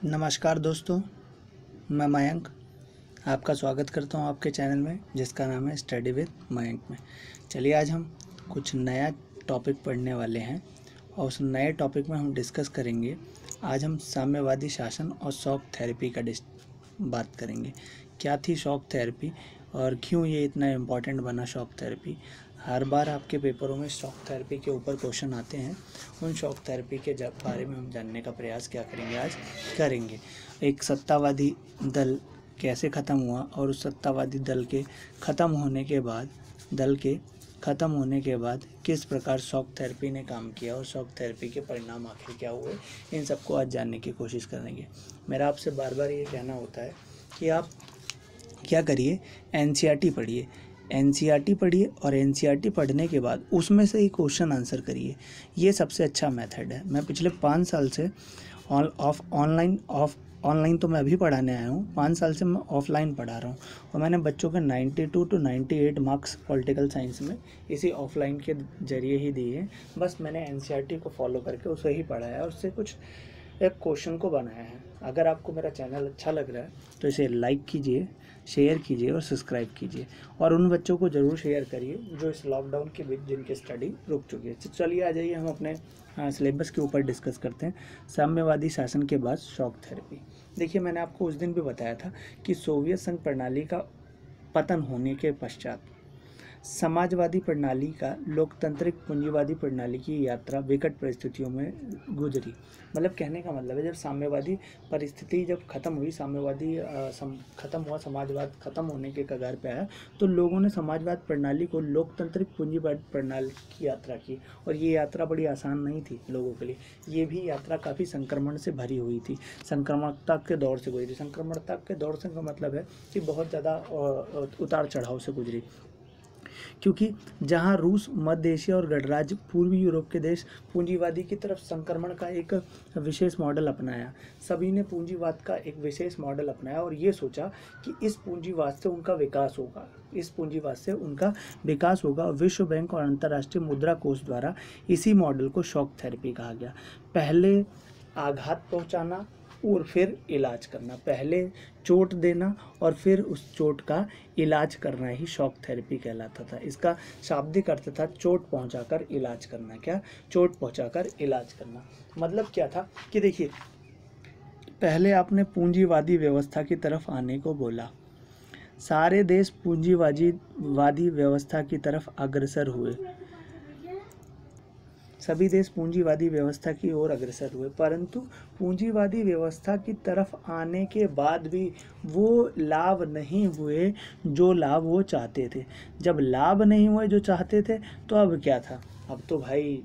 नमस्कार दोस्तों, मैं मयंक आपका स्वागत करता हूं आपके चैनल में जिसका नाम है स्टडी विद मयंक में। चलिए आज हम कुछ नया टॉपिक पढ़ने वाले हैं और उस नए टॉपिक में हम डिस्कस करेंगे। आज हम साम्यवादी शासन और शॉक थेरेपी का बात करेंगे। क्या थी शॉक थेरेपी और क्यों ये इतना इम्पोर्टेंट बना शॉक थेरेपी। हर बार आपके पेपरों में शॉक थेरेपी के ऊपर क्वेश्चन आते हैं। उन शॉक थेरेपी के बारे में हम जानने का प्रयास क्या करेंगे, आज करेंगे। एक सत्तावादी दल कैसे ख़त्म हुआ और उस सत्तावादी दल के ख़त्म होने के बाद किस प्रकार शॉक थेरेपी ने काम किया और शॉक थेरेपी के परिणाम आखिर क्या हुए, इन सबको आज जानने की कोशिश करेंगे। मेरा आपसे बार बार ये कहना होता है कि आप क्या करिए, एनसीईआरटी पढ़िए। एनसीईआरटी पढ़िए और एनसीईआरटी पढ़ने के बाद उसमें से ही क्वेश्चन आंसर करिए। ये सबसे अच्छा मेथड है। मैं पिछले 5 साल से ऑनलाइन तो मैं अभी पढ़ाने आया हूँ। 5 साल से मैं ऑफलाइन पढ़ा रहा हूँ और मैंने बच्चों के 92 to 98 मार्क्स पॉलिटिकल साइंस में इसी ऑफलाइन के जरिए ही दिए हैं। बस मैंने एनसीईआरटी को फॉलो करके उसे ही पढ़ाया है और उससे कुछ एक क्वेश्चन को बनाया है। अगर आपको मेरा चैनल अच्छा लग रहा है तो इसे लाइक कीजिए, शेयर कीजिए और सब्सक्राइब कीजिए और उन बच्चों को ज़रूर शेयर करिए जो इस लॉकडाउन के बीच जिनकी स्टडी रुक चुकी है। तो चलिए आ जाइए हम अपने सिलेबस के ऊपर डिस्कस करते हैं। साम्यवादी शासन के बाद शॉक थेरेपी। देखिए, मैंने आपको उस दिन भी बताया था कि सोवियत संघ प्रणाली का पतन होने के पश्चात समाजवादी प्रणाली का लोकतांत्रिक पूंजीवादी प्रणाली की यात्रा विकट परिस्थितियों में गुजरी। मतलब कहने का मतलब है, जब साम्यवादी परिस्थिति जब खत्म हुई, खत्म हुआ, समाजवाद खत्म होने के कगार पे आया, तो लोगों ने समाजवाद प्रणाली को लोकतांत्रिक पूंजीवादी प्रणाली की यात्रा की। और ये यात्रा बड़ी आसान नहीं थी लोगों के लिए। ये भी यात्रा काफ़ी संक्रमण से भरी हुई थी, संक्रमणता के दौर से गुजरी। संक्रमणता के दौर से का मतलब है कि बहुत ज़्यादा उतार चढ़ाव से गुजरी, क्योंकि जहां रूस, मध्य एशिया और गणराज्य पूर्वी यूरोप के देश पूंजीवादी की तरफ संक्रमण का एक विशेष मॉडल अपनाया। सभी ने पूंजीवाद का एक विशेष मॉडल अपनाया और ये सोचा कि इस पूंजीवाद से उनका विकास होगा। विश्व बैंक और अंतर्राष्ट्रीय मुद्रा कोष द्वारा इसी मॉडल को शॉक थेरेपी कहा गया। पहले आघात पहुंचाना और फिर इलाज करना, पहले चोट देना और फिर उस चोट का इलाज करना ही शॉक थेरेपी कहलाता था। इसका शाब्दिक अर्थ था चोट पहुंचाकर इलाज करना। क्या? चोट पहुंचाकर इलाज करना। मतलब क्या था कि देखिए, पहले आपने पूंजीवादी व्यवस्था की तरफ आने को बोला। सारे देश पूंजीवादी व्यवस्था की तरफ अग्रसर हुए। सभी देश पूंजीवादी व्यवस्था की ओर अग्रसर हुए, परंतु पूंजीवादी व्यवस्था की तरफ आने के बाद भी वो लाभ नहीं हुए जो लाभ वो चाहते थे। जब लाभ नहीं हुए जो चाहते थे तो अब क्या था? अब तो भाई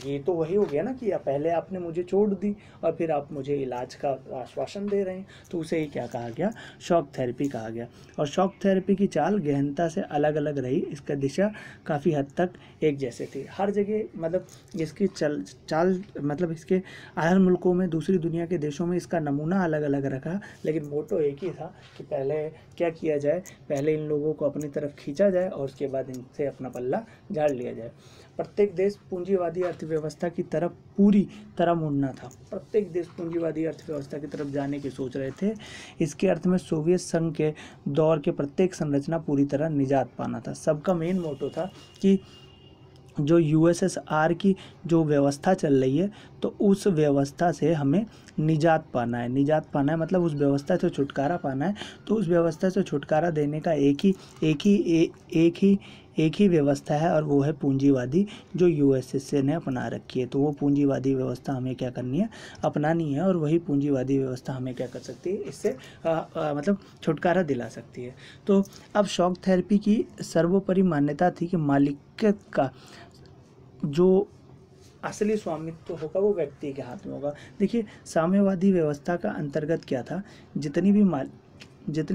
ये तो वही हो गया ना कि पहले आपने मुझे चोट दी और फिर आप मुझे इलाज का आश्वासन दे रहे हैं, तो उसे ही क्या कहा गया? शॉक थेरेपी कहा गया। और शॉक थेरेपी की चाल गहनता से अलग अलग रही। इसका दिशा काफ़ी हद तक एक जैसे थी हर जगह। मतलब इसकी चाल मतलब इसके हर मुल्कों में, दूसरी दुनिया के देशों में इसका नमूना अलग अलग रखा, लेकिन मोटो एक ही था कि पहले क्या किया जाए, पहले इन लोगों को अपनी तरफ खींचा जाए और उसके बाद इनसे अपना पल्ला झाड़ लिया जाए। प्रत्येक देश पूंजीवादी अर्थव्यवस्था की तरफ पूरी तरह मुड़ना था। प्रत्येक देश पूंजीवादी अर्थव्यवस्था की तरफ जाने की सोच रहे थे। इसके अर्थ में सोवियत संघ के दौर के प्रत्येक संरचना पूरी तरह निजात पाना था। सबका मेन मोटो था कि जो यूएसएसआर की जो व्यवस्था चल रही है, तो उस व्यवस्था से हमें निजात पाना है। मतलब उस व्यवस्था से छुटकारा पाना है। तो उस व्यवस्था से छुटकारा देने का एक ही व्यवस्था है और वो है पूंजीवादी, जो यूएसएसए ने अपना रखी है। तो वो पूंजीवादी व्यवस्था हमें क्या करनी है? अपनानी है। और वही पूंजीवादी व्यवस्था हमें क्या कर सकती है? इससे मतलब छुटकारा दिला सकती है। तो अब शॉक थेरेपी की सर्वोपरि मान्यता थी कि मालिकियत का जो असली स्वामित्व होगा वो व्यक्ति के हाथ में होगा। देखिए, साम्यवादी व्यवस्था का अंतर्गत क्या था? जितनी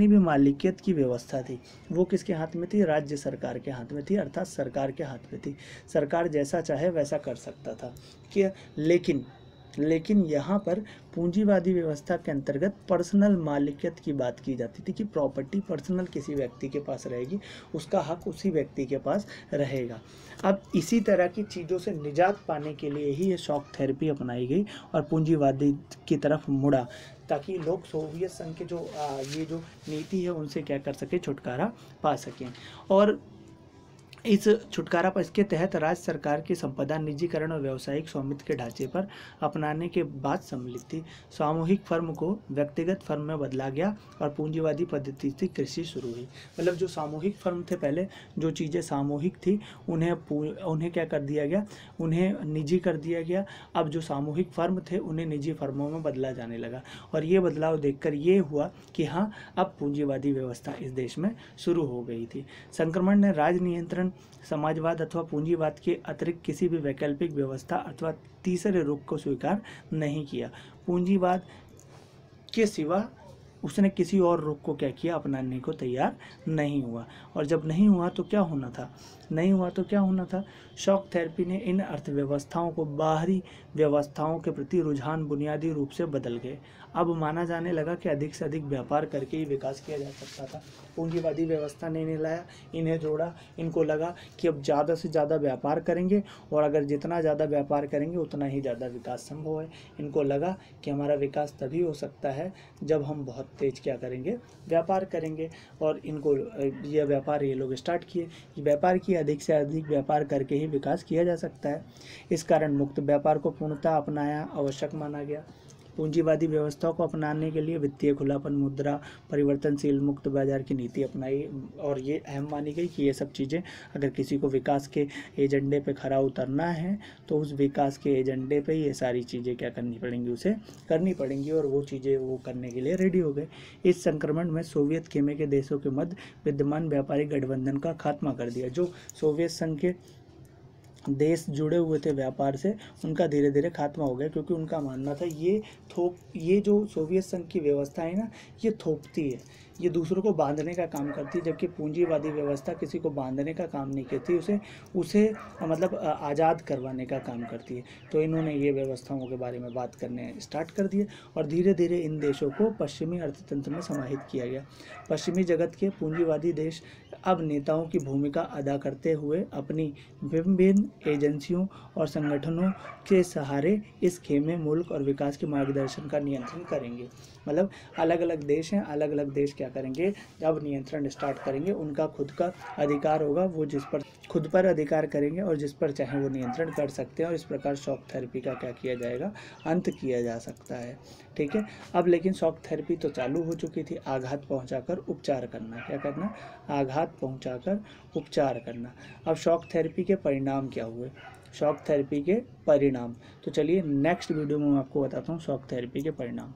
भी मालिकियत की व्यवस्था थी वो किसके हाथ में थी? राज्य सरकार के हाथ में थी, अर्थात सरकार के हाथ में थी। सरकार जैसा चाहे वैसा कर सकता था कि लेकिन यहाँ पर पूंजीवादी व्यवस्था के अंतर्गत पर्सनल मालिकियत की बात की जाती थी कि प्रॉपर्टी पर्सनल किसी व्यक्ति के पास रहेगी, उसका हक उसी व्यक्ति के पास रहेगा। अब इसी तरह की चीज़ों से निजात पाने के लिए ही ये शॉक थेरेपी अपनाई गई और पूंजीवादी की तरफ मुड़ा, ताकि लोग सोवियत संघ के जो ये जो नीति है उनसे क्या कर सके, छुटकारा पा सकें। और इस छुटकारा पर इसके तहत राज्य सरकार की संपदा निजीकरण और व्यावसायिक स्वामित्व के ढांचे पर अपनाने के बाद सम्मिलित थी। सामूहिक फर्म को व्यक्तिगत फर्म में बदला गया और पूंजीवादी पद्धति से कृषि शुरू हुई। मतलब जो सामूहिक फर्म थे पहले, जो चीज़ें सामूहिक थी उन्हें क्या कर दिया गया, उन्हें निजी कर दिया गया। अब जो सामूहिक फर्म थे उन्हें निजी फर्मों में बदला जाने लगा और ये बदलाव देखकर ये हुआ कि हाँ, अब पूंजीवादी व्यवस्था इस देश में शुरू हो गई थी। संक्रमण ने राज नियंत्रण, समाजवाद अथवा पूंजीवाद के अतिरिक्त किसी भी वैकल्पिक व्यवस्था अथवा तीसरे रुख को स्वीकार नहीं किया। पूंजीवाद के सिवा उसने किसी और रुख को क्या किया, अपनाने को तैयार नहीं हुआ। और जब नहीं हुआ तो क्या होना था, शॉक थेरेपी ने इन अर्थव्यवस्थाओं को बाहरी व्यवस्थाओं के प्रति रुझान बुनियादी रूप से बदल गए। अब माना जाने लगा कि अधिक से अधिक व्यापार करके ही विकास किया जा सकता था। पूंजीवादी व्यवस्था ने इन्हें लाया, इन्हें जोड़ा, इनको लगा कि अब ज़्यादा से ज़्यादा व्यापार करेंगे और अगर जितना ज़्यादा व्यापार करेंगे उतना ही ज़्यादा विकास संभव है। इनको लगा कि हमारा विकास तभी हो सकता है जब हम बहुत तेज क्या करेंगे, व्यापार करेंगे। और इनको यह व्यापार ये लोग स्टार्ट किए कि व्यापार किए, अधिक से अधिक व्यापार करके ही विकास किया जा सकता है। इस कारण मुक्त व्यापार को पूर्णतः अपनाया आवश्यक माना गया। पूंजीवादी व्यवस्था को अपनाने के लिए वित्तीय खुलापन, मुद्रा परिवर्तनशील, मुक्त बाजार की नीति अपनाई और ये अहम मानी गई कि ये सब चीज़ें अगर किसी को विकास के एजेंडे पे खरा उतरना है तो उस विकास के एजेंडे पे ये सारी चीज़ें क्या करनी पड़ेंगी, उसे करनी पड़ेंगी और वो चीज़ें वो करने के लिए रेडी हो गए। इस संक्रमण में सोवियत खेमे के देशों के मध्य विद्यमान व्यापारिक गठबंधन का खात्मा कर दिया। जो सोवियत संघ के देश जुड़े हुए थे व्यापार से, उनका धीरे धीरे खात्मा हो गया, क्योंकि उनका मानना था ये जो सोवियत संघ की व्यवस्था है ना, ये थोपती है, ये दूसरों को बांधने का काम करती है, जबकि पूंजीवादी व्यवस्था किसी को बांधने का काम नहीं करती, उसे मतलब आज़ाद करवाने का काम करती है। तो इन्होंने ये व्यवस्थाओं के बारे में बात करने स्टार्ट कर दिए और धीरे धीरे इन देशों को पश्चिमी अर्थतंत्र में समाहित किया गया। पश्चिमी जगत के पूंजीवादी देश अब नेताओं की भूमिका अदा करते हुए अपनी विभिन्न एजेंसियों और संगठनों के सहारे इस खेमे मुल्क और विकास के मार्गदर्शन का नियंत्रण करेंगे। मतलब अलग अलग देश हैं, अलग अलग देश क्या करेंगे, जब नियंत्रण स्टार्ट करेंगे उनका खुद का अधिकार होगा, वो जिस पर खुद पर अधिकार करेंगे और जिस पर चाहे वो नियंत्रण कर सकते हैं। और इस प्रकार शॉक थेरेपी का क्या किया जाएगा, अंत किया जा सकता है। ठीक है। अब लेकिन शॉक थेरेपी तो चालू हो चुकी थी, आघात पहुंचाकर उपचार करना, क्या करना, आघात पहुंचाकर उपचार करना। अब शॉक थेरेपी के परिणाम क्या हुए, शॉक थेरेपी के परिणाम, तो चलिए नेक्स्ट वीडियो में मैं आपको बताता हूँ शॉक थेरेपी के परिणाम।